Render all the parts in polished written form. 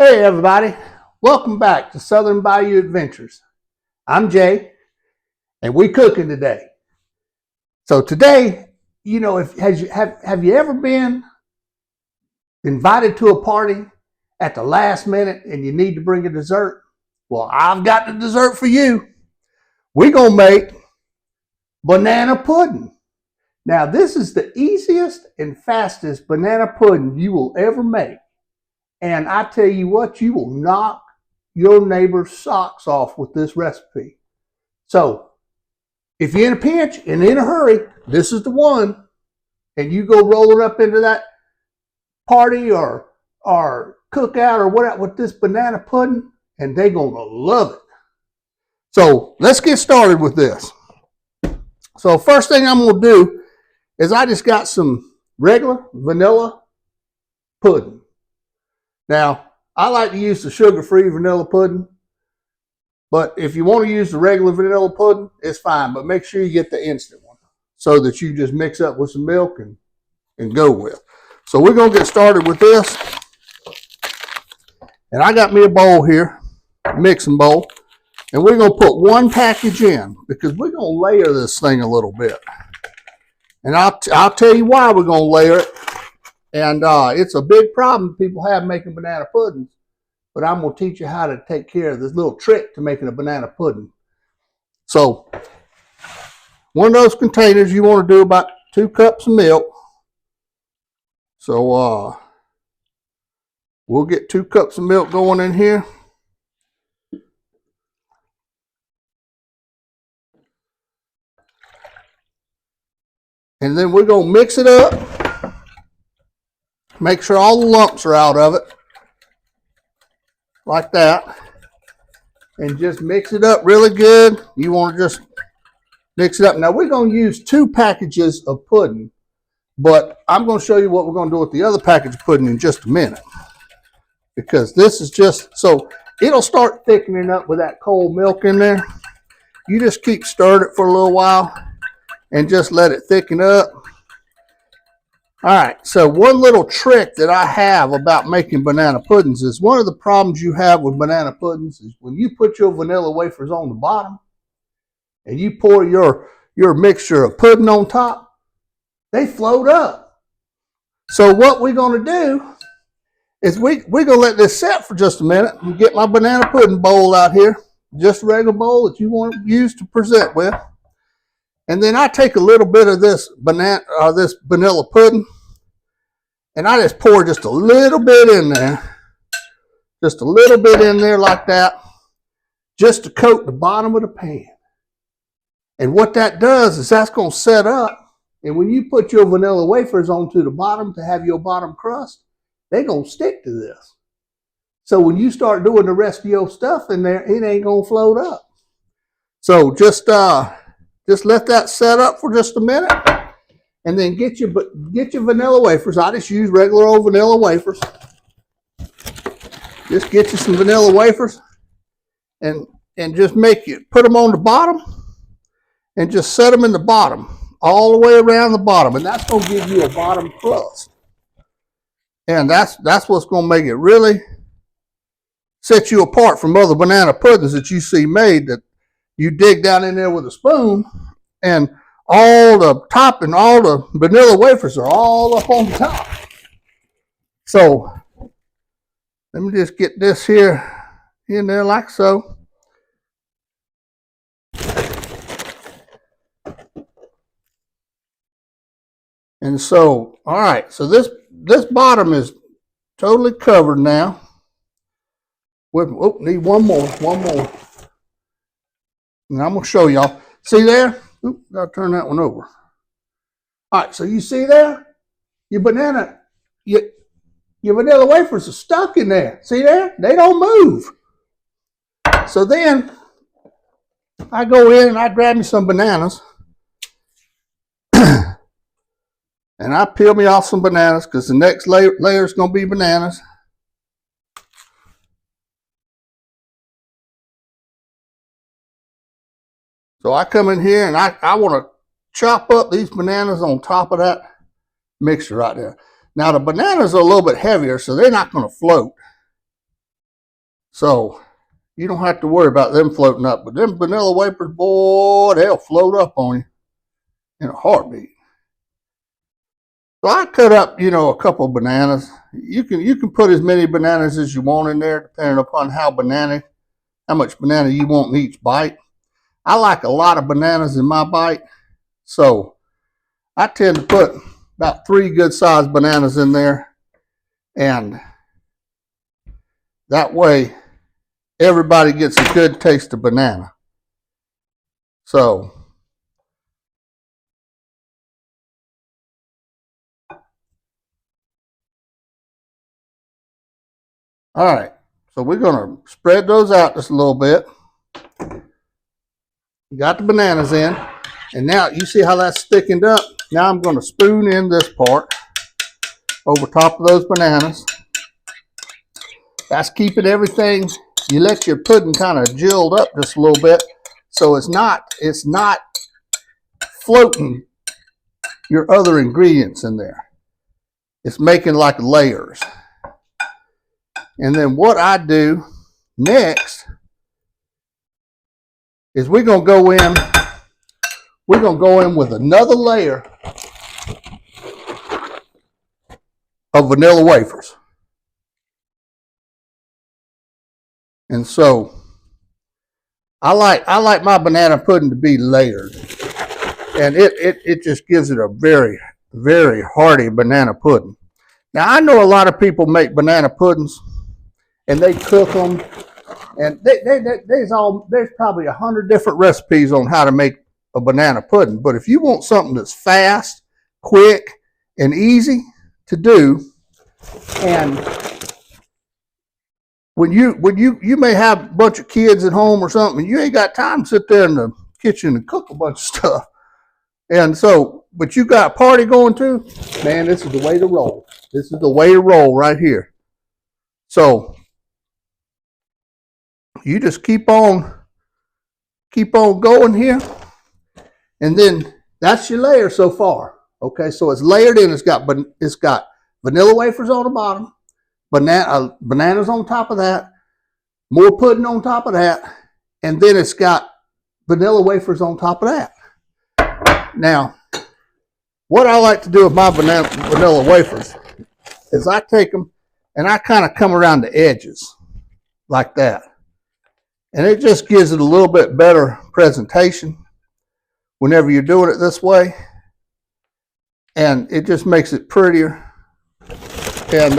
Hey everybody, welcome back to Southern Bayou Adventures. I'm Jay, and we cooking today. So today, have you ever been invited to a party at the last minute and you need to bring a dessert? Well, I've got the dessert for you. We're gonna make banana pudding. Now, this is the easiest and fastest banana pudding you will ever make. And I tell you what, you will knock your neighbor's socks off with this recipe. So, if you're in a pinch and in a hurry, this is the one. And you go rolling up into that party or cookout or whatever with this banana pudding, and they're going to love it. So, let's get started with this. So, first thing I'm going to do is I just got some regular vanilla pudding. Now, I like to use the sugar-free vanilla pudding, but if you want to use the regular vanilla pudding, it's fine, but make sure you get the instant one so that you just mix up with some milk and go with. So we're going to get started with this. And I got me a bowl here, a mixing bowl, and we're going to put one package in because we're going to layer this thing a little bit. And I'll tell you why we're going to layer it. And it's a big problem people have making banana puddings, but I'm going to teach you how to take care of this little trick to making a banana pudding. So, one of those containers, you want to do about 2 cups of milk. So, we'll get 2 cups of milk going in here. And then we're going to mix it up. Make sure all the lumps are out of it. Like that. And just mix it up really good. You want to just mix it up. Now we're going to use 2 packages of pudding. But I'm going to show you what we're going to do with the other package of pudding in just a minute. Because this is just, so it'll start thickening up with that cold milk in there. You just keep stirring it for a little while. And just let it thicken up. All right, so one little trick that I have about making banana puddings is one of the problems you have with banana puddings is when you put your vanilla wafers on the bottom and you pour your mixture of pudding on top, they float up. So what we're going to do is we're going to let this set for just a minute and get my banana pudding bowl out here, just a regular bowl that you want to use to present with. And then I take a little bit of this vanilla pudding, and I just pour just a little bit in there. Just a little bit in there like that, just to coat the bottom of the pan. And what that does is that's going to set up, and when you put your vanilla wafers onto the bottom to have your bottom crust, they're going to stick to this. So when you start doing the rest of your stuff in there, it ain't going to float up. So just let that set up for just a minute, and then get your vanilla wafers. I just use regular old vanilla wafers. Just get you some vanilla wafers, and just put them on the bottom, and just set them in the bottom, all the way around the bottom, and that's going to give you a bottom crust. And that's what's going to make it really set you apart from other banana puddings that you see made that you dig down in there with a spoon, and all the top and all the vanilla wafers are all up on the top. So, let me just get this here in there like so. And so, all right, so this bottom is totally covered now. Need one more. And I'm going to show y'all. See there? Oop, gotta turn that one over. All right, so you see there? Your vanilla wafers are stuck in there. See there? They don't move. So then I go in and I grab me some bananas. And I peel me off some bananas because the next layer is going to be bananas. So I come in here and I want to chop up these bananas on top of that mixture right there. Now the bananas are a little bit heavier, so they're not going to float. So you don't have to worry about them floating up. But them vanilla wafers, boy, they'll float up on you in a heartbeat. So I cut up, a couple of bananas. You can put as many bananas as you want in there, depending upon how much banana you want in each bite. I like a lot of bananas in my bite, so I tend to put about 3 good sized bananas in there, and that way everybody gets a good taste of banana. So all right, so we're gonna spread those out just a little bit. Got the bananas in, and now you see how that's thickened up. Now I'm going to spoon in this part over top of those bananas. That's keeping everything. You let your pudding kind of gelled up just a little bit, so it's not floating your other ingredients in there. It's making like layers. And then what I do next is we're going to go in with another layer of vanilla wafers. And so I like my banana pudding to be layered, and it just gives it a very, very hearty banana pudding. Now I know a lot of people make banana puddings and they cook them, and there's probably 100 different recipes on how to make a banana pudding. But if you want something that's fast, quick, and easy to do, and when you may have a bunch of kids at home or something, you ain't got time to sit there in the kitchen and cook a bunch of stuff. And so, but you got a party going to, man, this is the way to roll. This is the way to roll right here. So you just keep on going here, and then that's your layer so far. Okay, so it's layered in. It's got vanilla wafers on the bottom, bananas on top of that, more pudding on top of that, and then it's got vanilla wafers on top of that. Now, what I like to do with my vanilla wafers is I take them and I kind of come around the edges like that. And it just gives it a little bit better presentation whenever you're doing it this way. And it just makes it prettier. And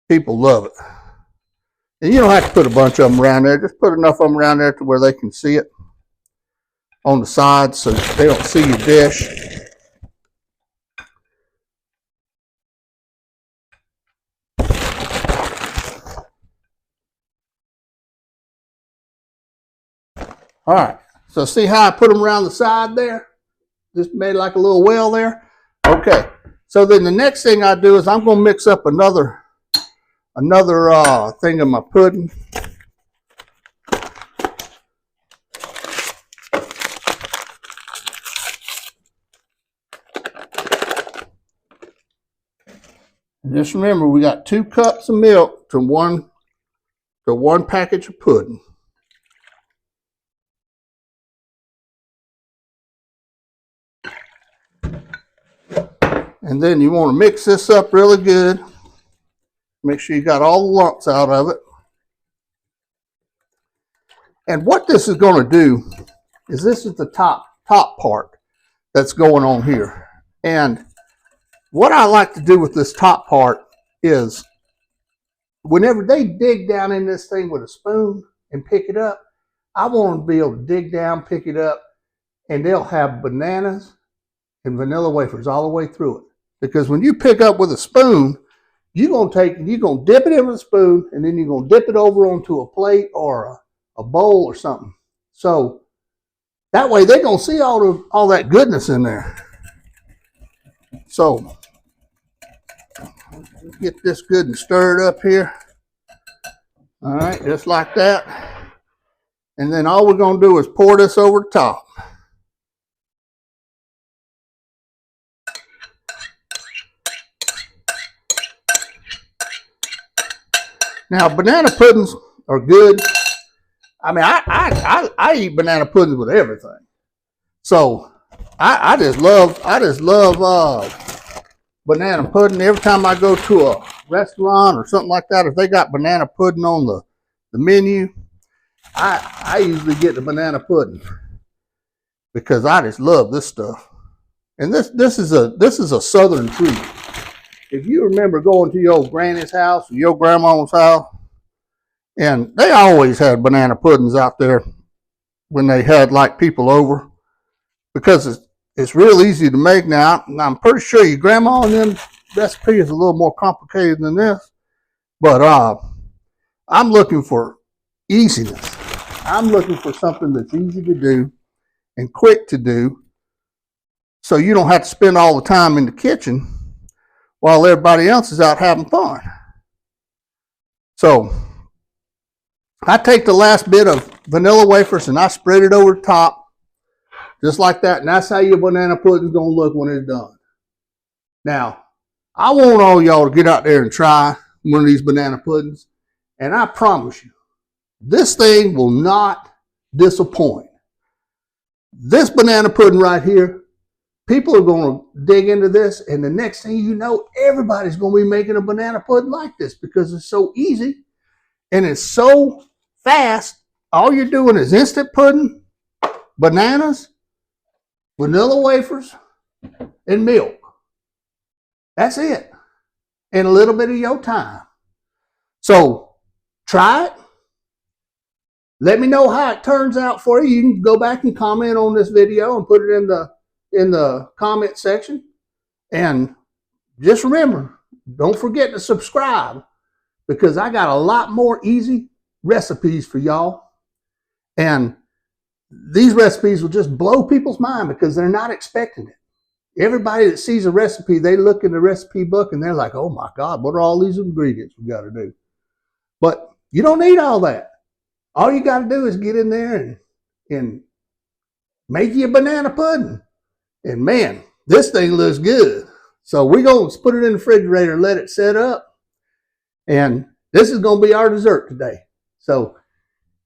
people love it. And you don't have to put a bunch of them around there. Just put enough of them around there to where they can see it on the sides so they don't see your dish. All right, so see how I put them around the side there? Just made like a little well there. Okay, so then the next thing I do is I'm going to mix up another thing of my pudding. And just remember, we got 2 cups of milk to one package of pudding. And then you want to mix this up really good. Make sure you got all the lumps out of it. And what this is going to do is this is the top part that's going on here. And what I like to do with this top part is whenever they dig down in this thing with a spoon and pick it up, I want them to be able to dig down, pick it up, and they'll have bananas and vanilla wafers all the way through it. Because when you pick up with a spoon, you're going to dip it in with a spoon, and then you're going to dip it over onto a plate or a bowl or something. So that way they're going to see all that goodness in there. So get this good and stirred up here. All right, just like that. And then all we're going to do is pour this over the top. Now, banana puddings are good. I mean, I eat banana puddings with everything. So I just love banana pudding. Every time I go to a restaurant or something like that, if they got banana pudding on the menu, I usually get the banana pudding because I just love this stuff. And this is a southern treat. If you remember going to your granny's house or your grandma's house, and they always had banana puddings out there when they had like people over, because it's real easy to make now. And I'm pretty sure your grandma and them recipe is a little more complicated than this, but I'm looking for easiness. I'm looking for something that's easy to do and quick to do, so you don't have to spend all the time in the kitchen while everybody else is out having fun. So I take the last bit of vanilla wafers and I spread it over the top, just like that, and that's how your banana pudding is going to look when it's done. Now, I want all y'all to get out there and try one of these banana puddings, and I promise you, this thing will not disappoint. This banana pudding right here, people are going to dig into this, and the next thing you know, everybody's going to be making a banana pudding like this because it's so easy and it's so fast. All you're doing is instant pudding, bananas, vanilla wafers, and milk. That's it. And a little bit of your time. So try it. Let me know how it turns out for you. You can go back and comment on this video and put it in the comment section. And just remember, don't forget to subscribe, because I got a lot more easy recipes for y'all. And these recipes will just blow people's mind because they're not expecting it. Everybody that sees a recipe, they look in the recipe book and they're like, oh my God, what are all these ingredients we got to do? But you don't need all that. All you got to do is get in there and make you a banana pudding. And man, this thing looks good. So we're going to put it in the refrigerator and let it set up. And this is going to be our dessert today. So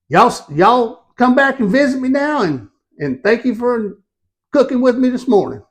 y'all come back and visit me now, and thank you for cooking with me this morning.